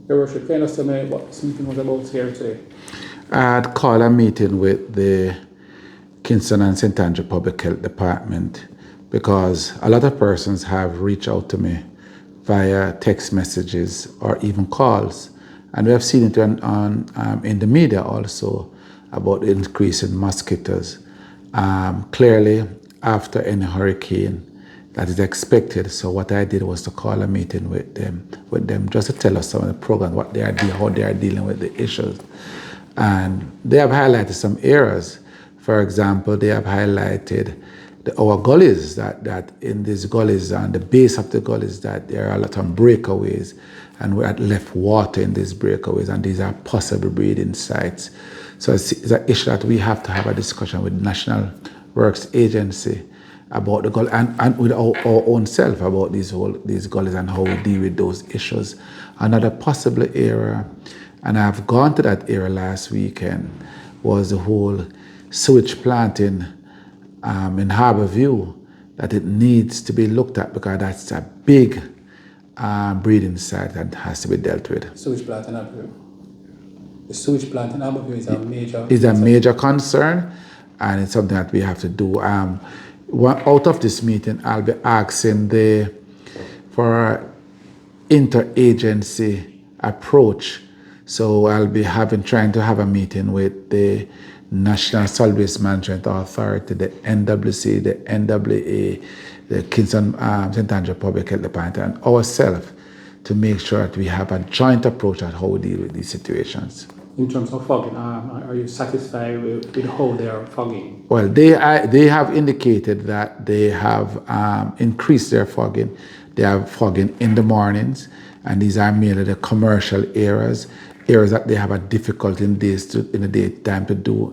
Your Worship, can you tell me what this meeting was about here today? I had called a meeting with the Kingston and St. Andrew Public Health Department because a lot of persons have reached out to me via text messages or even calls. And we have seen it in the media also about the increase in mosquitoes. Clearly, after any hurricane that is expected, so what I did was to call a meeting with them just to tell us some of the program, what they are doing, how they are dealing with the issues. And they have highlighted some areas. For example, they have highlighted our gullies, that in these gullies, and the base of the gullies, that there are a lot of breakaways, and we had left water in these breakaways, and these are possible breeding sites. So it's an issue that we have to have a discussion with National Works Agency about the gully, and with our own self about these gullies and how we deal with those issues. Another possible area, and I've gone to that area last weekend, was the whole sewage planting in Harbour View, that it needs to be looked at because that's a big breeding site that has to be dealt with. Sewage plant in Harbour View. The sewage plant in Harbour View is a major... It's a major concern, and it's something that we have to do. Out of this meeting, I'll be asking for interagency approach. So I'll be trying to have a meeting with the National Solid Waste Management Authority, the NWC, the NWA, the Kingston St. Andrew Public Health Department, and ourselves to make sure that we have a joint approach at how we deal with these situations. In terms of fogging, are you satisfied with how they are fogging? Well, they have indicated that they have increased their fogging. They have fogging in the mornings, and these are mainly the commercial areas that they have a difficulty in the daytime to do.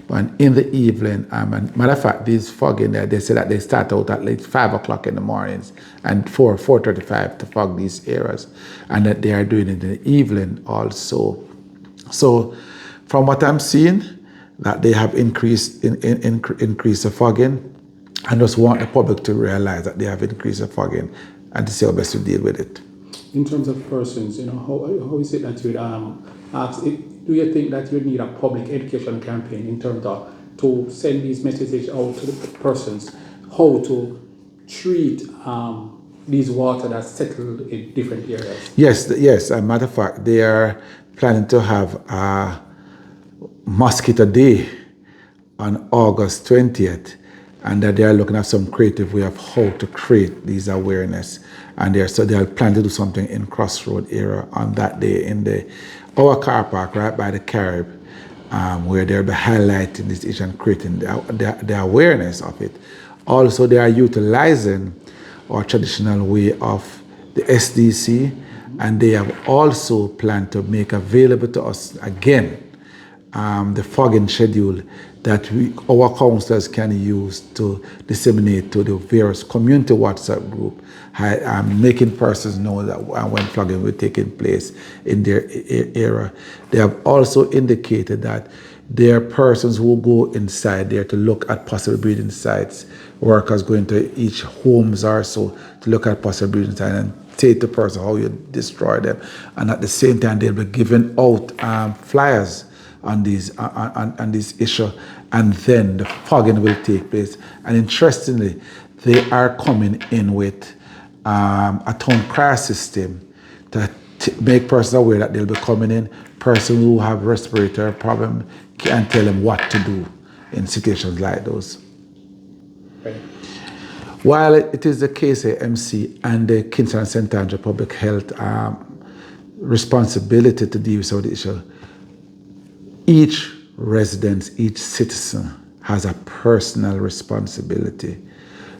But in the evening, and matter of fact, these fogging there, they say that they start out at like 5 o'clock in the mornings and 4:35 to fog these areas, and that they are doing it in the evening also. So, from what I'm seeing, that they have increased the fogging, and just want the public to realize that they have increased the fogging and to see how best to deal with it. In terms of persons, how is it that you would ask? Do you think that you would need a public education campaign in terms of to send these messages out to the persons, how to treat these water that's settled in different areas? Yes. As a matter of fact, they are planning to have a mosquito day on August 20th, and that they are looking at some creative way of how to create these awareness. And they are planning to do something in Crossroad area on that day in our car park right by the Carib, where they'll be highlighting this issue and creating the awareness of it. Also, they are utilizing our traditional way of the SDC, and they have also planned to make available to us again the fogging schedule that our councillors can use to disseminate to the various community WhatsApp group, making persons know that when fogging will take place in their area. They have also indicated that there are persons who go inside there to look at possible breeding sites, workers going to each homes or so to look at possible breeding sites and say to the person how you destroy them. And at the same time, they'll be giving out flyers on this issue, and then the fogging will take place. And interestingly, they are coming in with a town crier system to make persons aware that they'll be coming in. Persons who have respiratory problem can tell them what to do in situations like those. Right. While it is the KCMC and the Kingston and St. Andrew Public Health responsibility to deal with the issue, each resident, each citizen has a personal responsibility.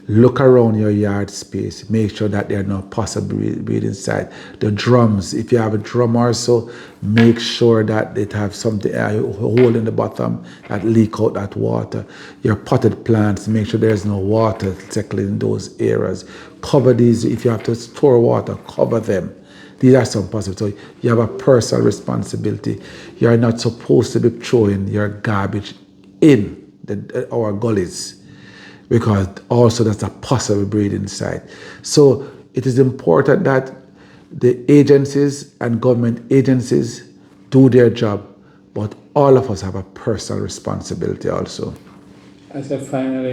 Look around your yard space. Make sure that there are no possible breeding sites. The drums, if you have a drum or so, make sure that it have something, a hole in the bottom that leak out that water. Your potted plants, make sure there's no water settling in those areas. Cover these, if you have to store water, cover them. These are some possible. So you have a personal responsibility. You are not supposed to be throwing your garbage in our gullies, because also that's a possible breeding site. So it is important that the agencies and government agencies do their job, but all of us have a personal responsibility also. I said finally,